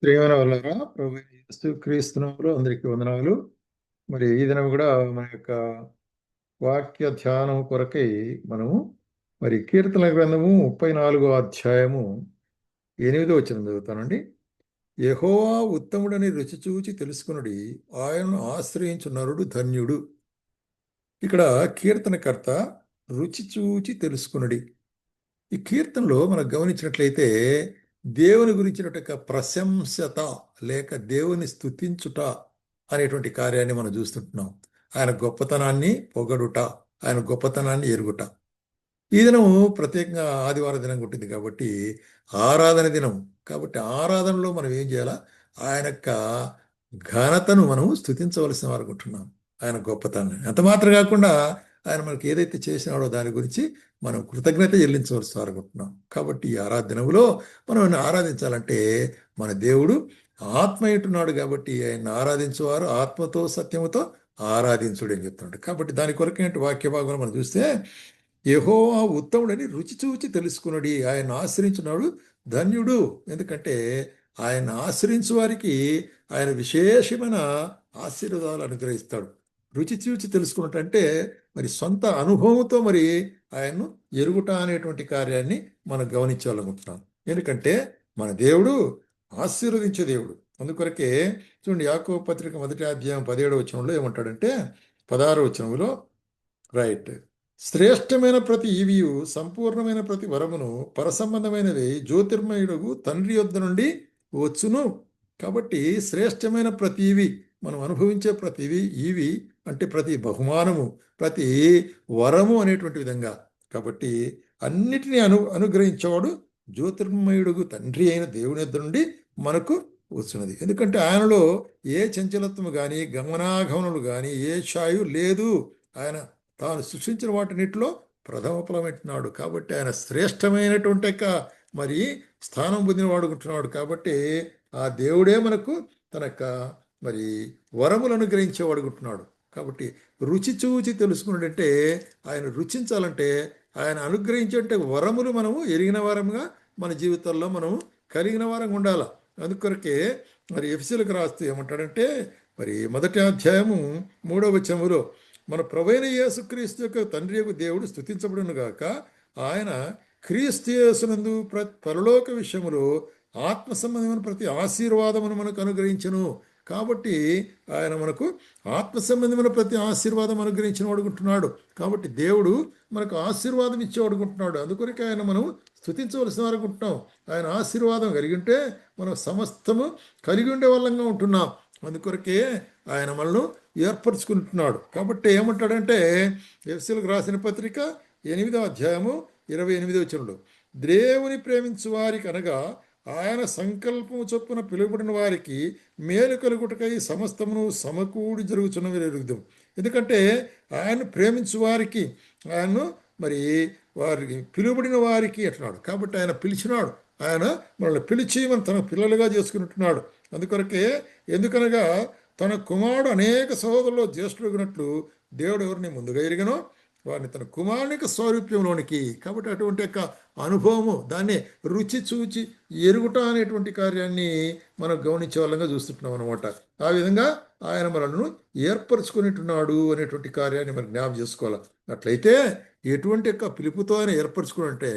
ప్రియమైన వాళ్ళారా, ప్రభు యేసు క్రీస్తునామములో అందరికీ వందనాలు. మరి ఈ దినం కూడా మన యొక్క వాక్య ధ్యానం కొరకై మనము మరి కీర్తన గ్రంథము 34వ అధ్యాయము 8వ వచనం చదువుతానండి. యెహోవా ఉత్తముడని రుచి చూచి తెలుసుకునుడి, ఆయనను ఆశ్రయించు నరుడు ధన్యుడు. ఇక్కడ కీర్తనకర్త రుచి చూచి తెలుసుకునుడి. ఈ కీర్తనలో మనం గమనించినట్లయితే దేవుని గురించినటువంటి ప్రశంసత లేక దేవుని స్తుతించుట అనేటువంటి కార్యాన్ని మనం చూస్తుంటున్నాం. ఆయన గొప్పతనాన్ని పొగడుట, ఆయన గొప్పతనాన్ని ఎరుగుట. ఈ దినం ప్రత్యేకంగా ఆదివారం దినం ఉంటుంది కాబట్టి ఆరాధన దినం. కాబట్టి ఆరాధనలో మనం ఏం చేయాలా? ఆయన యొక్క ఘనతను మనం స్తుతించవలసిన వారు అనుకుంటున్నాం. ఆయన గొప్పతనాన్ని అంత మాత్రం కాకుండా ఆయన మనకి ఏదైతే చేసినాడో దాని గురించి మనం కృతజ్ఞత చెల్లించవలసి అనుకుంటున్నాం. కాబట్టి ఈ ఆరాధనలో మనం ఆయన ఆరాధించాలంటే మన దేవుడు ఆత్మ ఉంటున్నాడు కాబట్టి ఆయన ఆరాధించేవారు ఆత్మతో సత్యముతో ఆరాధించుడు అని చెప్తున్నాడు. కాబట్టి దాని కొరకైన వాక్య భాగంలో మనం చూస్తే యెహోవా ఉత్తముడని రుచి చూచి తెలుసుకున్నాడు, ఆయన ఆశ్రయించున్నాడు ధన్యుడు. ఎందుకంటే ఆయన ఆశ్రయించు వారికి ఆయన విశేషమైన ఆశీర్వాదాలు అనుగ్రహిస్తాడు. రుచి చూచి తెలుసుకున్నట్టంటే మరి సొంత అనుభవంతో మరి ఆయన్ను ఎరుగుట అనేటువంటి కార్యాన్ని మనం గమనించాలనుకుంటున్నాం. ఎందుకంటే మన దేవుడు ఆశీర్వదించే దేవుడు. అందుకొరకే చూడండి, యాకోబు పత్రిక 1వ అధ్యాయం 17వ వచనంలో ఏమంటాడంటే 16వ వచనంలో రైట్, శ్రేష్టమైన ప్రతి ఈవియు సంపూర్ణమైన ప్రతి వరమును పరసంబంధమైనది జ్యోతిర్మయుడు తండ్రి యొద్ద నుండి వచ్చును. కాబట్టి శ్రేష్టమైన ప్రతి ఈవి, మనం అనుభవించే ప్రతివి ఈవి అంటే ప్రతి బహుమానము, ప్రతి వరము అనేటువంటి విధంగా. కాబట్టి అన్నిటినీ అనుగ్రహించేవాడు జ్యోతిర్మయుడు తండ్రి అయిన దేవుని యొద్ద నుండి మనకు వస్తున్నది. ఎందుకంటే ఆయనలో ఏ చంచలత్వము కానీ గమనాగమనలు కానీ ఏ ఛాయు లేదు. ఆయన తాను సృష్టించిన వాటినిట్లో ప్రథమ ఫలమెంటున్నాడు. కాబట్టి ఆయన శ్రేష్టమైనటువంటి మరి స్థానం పొందిన వాడుకుంటున్నాడు. కాబట్టి ఆ దేవుడే మనకు తన మరి వరములు అనుగ్రహించేవాడుకుంటున్నాడు. కాబట్టి రుచి చూచి తెలుసుకున్నాడంటే ఆయన రుచించాలంటే ఆయన అనుగ్రహించే వరములు మనము ఎరిగిన వారముగా మన జీవితాల్లో మనము కలిగిన వారంగా ఉండాలి. అందుకొరకే మరి ఎఫెసీయులకు రాస్తూ ఏమంటాడంటే మరి 1వ అధ్యాయము 3వ వచనములో మన ప్రభువైన యేసుక్రీస్తు యొక్క తండ్రి యొక్క దేవుడు స్తుతించబడును గాక, ఆయన క్రీస్తు యేసునందు పరలోక విషయములో ఆత్మ సంబంధమైన ప్రతి ఆశీర్వాదమును మనకు అనుగ్రహించను. కాబట్టి ఆయన మనకు ఆత్మ సంబంధమైన ప్రతి ఆశీర్వాదం అనుగ్రహించిన వాడుకుంటున్నాడు. కాబట్టి దేవుడు మనకు ఆశీర్వాదం ఇచ్చేవాడుకుంటున్నాడు. అందుకొరకు ఆయన మనం స్తుతించవలసిన అనుకుంటున్నాం. ఆయన ఆశీర్వాదం కలిగి ఉంటే మనం సమస్తము కలిగి ఉండే వాళ్ళంగా ఉంటున్నాం. అందుకొరకే ఆయన మనల్ని ఏర్పరచుకుంటున్నాడు. కాబట్టి ఏమంటాడంటే ఎఫెసీయులకు రాసిన పత్రిక 8వ అధ్యాయము 28వ వచనంలో దేవుని ప్రేమించు వారికి అనగా ఆయన సంకల్పము చొప్పున పిలువబడిన వారికి మేలు కలుగుటకై సమస్తమును సమకూడి జరుగుతున్నవి ఎరుగుదాం. ఎందుకంటే ఆయన ప్రేమించు వారికి, ఆయన్ను మరి వారికి పిలువబడిన వారికి అంటున్నాడు. కాబట్టి ఆయన పిలిచినాడు, ఆయన మనల్ని పిలిచి మనం తన పిల్లలుగా చేసుకుంటున్నాడు. అందుకొరకే ఎందుకనగా తన కుమారుడు అనేక సహోదరుల్లో జ్యేష్ఠుడుగునట్లు దేవుడు ఎవరిని ముందుగా ఎరిగనో వారిని తన కుమారునికి స్వరూప్యంలోనికి. కాబట్టి అటువంటి యొక్క అనుభవము, దాన్ని రుచి చూచి ఎరుగుట అనేటువంటి కార్యాన్ని మనం గమనించే వాళ్ళంగా చూస్తుంటున్నాం అనమాట. ఆ విధంగా ఆయన మనల్ని ఏర్పరచుకునేట్టున్నాడు అనేటువంటి కార్యాన్ని మనం జ్ఞాపకం చేసుకోవాలి. అట్లయితే ఎటువంటి యొక్క పిలుపుతో ఆయన ఏర్పరచుకున్నంటే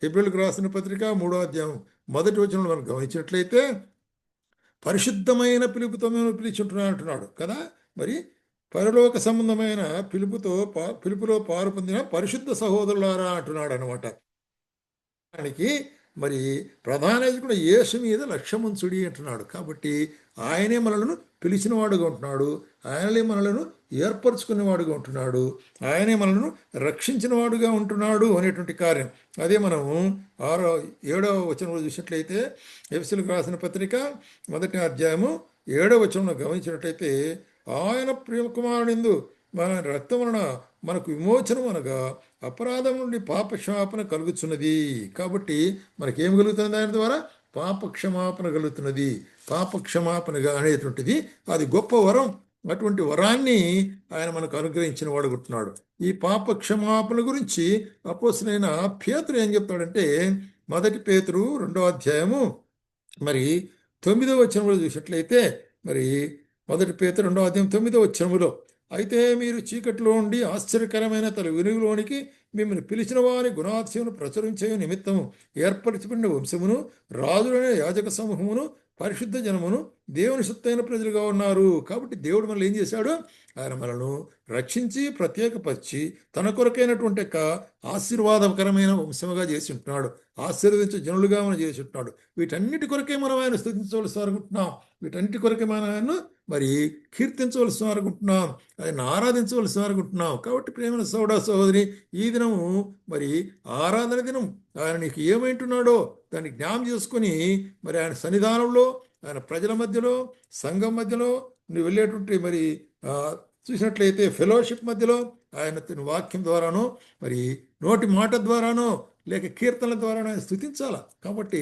హెబ్రీయులకు రాసిన పత్రిక 3వ అధ్యాయం 1వ వచనంలో మనం గమనించినట్లయితే పరిశుద్ధమైన పిలుపుతో మేము పిలిచుంటున్నా అంటున్నాడు కదా. మరి పరలోక సంబంధమైన పిలుపులో పాలు పొందిన పరిశుద్ధ సహోదరులారా అంటున్నాడు అనమాట. దానికి మరి ప్రధాన యాజకుడు యేసు మీద లక్ష్యముంచుడి అంటున్నాడు. కాబట్టి ఆయనే మనలను పిలిచిన వాడుగా ఉంటున్నాడు, ఆయనలే మనలను ఏర్పరచుకునేవాడుగా ఉంటున్నాడు, ఆయనే మనలను రక్షించిన వాడుగా ఉంటున్నాడు అనేటువంటి కార్యం. అదే మనము 7వ వచనంలో చూసినట్లయితే ఎఫెసీయులకు రాసిన పత్రిక 1వ అధ్యాయము 7వ వచనంలో గమనించినట్లయితే ఆయన ప్రియ కుమారునిందు మన రక్తం వలన మనకు విమోచనం అనగా అపరాధం నుండి పాపక్షమాపణ కలుగుతున్నది. కాబట్టి మనకేం కలుగుతుంది? ఆయన ద్వారా పాపక్షమాపణ కలుగుతున్నది. పాపక్షమాపణగా అనేటువంటిది అది గొప్ప వరం. అటువంటి వరాన్ని ఆయన మనకు అనుగ్రహించిన వాడుకుంటున్నాడు. ఈ పాపక్షమాపణ గురించి అపోస్తలుడైన పేతురు ఏం చెప్తాడంటే 1 పేతురు 2వ అధ్యాయము మరి 9వ వచనంలో చూసినట్లయితే మరి 1 పేతురు 2వ అధ్యాయం 9వ వచనములో, అయితే మీరు చీకట్లో ఉండి ఆశ్చర్యకరమైన తన వెలుగులోనికి మిమ్మల్ని పిలిచిన వారి గుణాతిశయమును ప్రచురించే నిమిత్తము ఏర్పరచబడిన వంశమును, రాజులైన యాజక సమూహమును, పరిశుద్ధ జనమును, దేవుని సొత్తైన ప్రజలుగా ఉన్నారు. కాబట్టి దేవుడు మనల్ని ఏం చేశాడు? ఆయన మనను రక్షించి ప్రత్యేకపరిచి తన కొరకైనటువంటి యొక్క ఆశీర్వాదకరమైన వంశముగా చేసి ఉంటున్నాడు. ఆశీర్వదించే జనులుగా మనం చేసి ఉంటున్నాడు. వీటన్నిటి కొరకే మనం ఆయన స్తుతించవలసి అనుకుంటున్నాం. వీటన్నిటి కొరకే మనం ఆయన్ను మరి కీర్తించవలసి అనుకుంటున్నాం, ఆయన ఆరాధించవలసి అనుకుంటున్నాం. కాబట్టి ప్రేమ సోదర సహోదరి, ఈ దినము మరి ఆరాధన దినం. ఆయన నీకు ఏమైంటున్నాడో దాన్ని జ్ఞాపం చేసుకొని మరి ఆయన సన్నిధానంలో, ఆయన ప్రజల మధ్యలో, సంఘం మధ్యలో నువ్వు వెళ్ళేటువంటి మరి చూసినట్లయితే ఫెలోషిప్ మధ్యలో ఆయన తన వాక్యం ద్వారానో, మరి నోటి మాట ద్వారానో, లేక కీర్తనల ద్వారానో ఆయన స్తుతించాల. కాబట్టి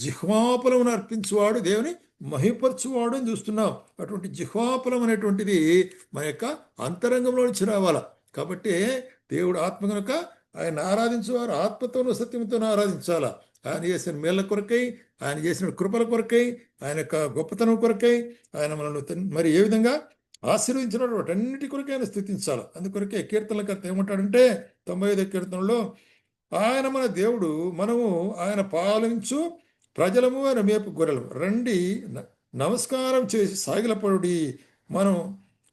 జిహ్వాఫలమును అర్పించువాడు దేవుని మహిపరచువాడు అని చూస్తున్నాం. అటువంటి జిహ్వాఫలం అనేటువంటిది మన యొక్క అంతరంగంలో నుంచి రావాల. కాబట్టి దేవుడు ఆత్మ కనుక ఆయన ఆరాధించేవారు ఆత్మతోనూ సత్యంతోనూ ఆరాధించాల. ఆయన చేసిన మేళ్ళ కొరకై, ఆయన చేసిన కృపల కొరకై, ఆయన యొక్క గొప్పతనం కొరకై, ఆయన మనల్ని మరి ఏ విధంగా ఆశీర్వదించిన వాటన్నిటి కొరకే ఆయన స్థుతించాలి. అందుకొరకే కీర్తనకర్త ఏమంటాడంటే 95వ కీర్తనలో, ఆయన మన దేవుడు, మనము ఆయన పాలించు ప్రజలము, ఆయన మేపు గొర్రెలము, రండి నమస్కారం చేసి సాగిలపడుడి, మనం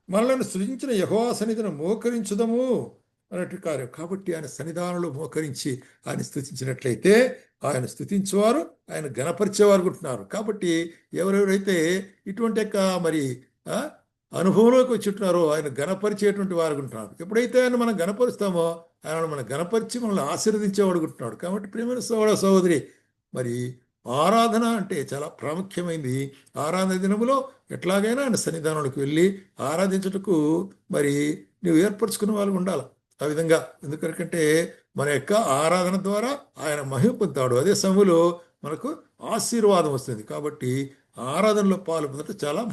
మనల్ని సృజించిన యెహోవా సన్నిధిని మోకరించుదము అన్నట్టు కార్యం. కాబట్టి ఆయన సన్నిధానంలో మోకరించి ఆయన స్తుతించినట్లయితే ఆయన స్తుతించేవారు, ఆయన గణపరిచేవారు ఉంటున్నారు. కాబట్టి ఎవరెవరైతే ఇటువంటి యొక్క మరి అనుభవంలోకి వచ్చుంటున్నారో ఆయన గణపరిచేటువంటి వారు ఉంటున్నారు. ఎప్పుడైతే ఆయన మనం గణపరుస్తామో ఆయన మనం గణపరిచి మనల్ని ఆశీర్వదించేవాడు ఉంటున్నాడు. కాబట్టి ప్రియమైన సోదర సహోదరి, మరి ఆరాధన అంటే చాలా ప్రాముఖ్యమైనది. ఆరాధన దినములో ఎట్లాగైనా ఆయన సన్నిధానంలోకి వెళ్ళి ఆరాధించుటకు మరి నువ్వు ఏర్పరచుకున్న వాళ్ళు ఉండాలి. ఆ విధంగా ఎందుకంటే మన యొక్క ఆరాధన ద్వారా ఆయన మహిమ పొందుతాడు. అదే సమయంలో మనకు ఆశీర్వాదం వస్తుంది. కాబట్టి ఆరాధనలో పాల్గొనడం చాలా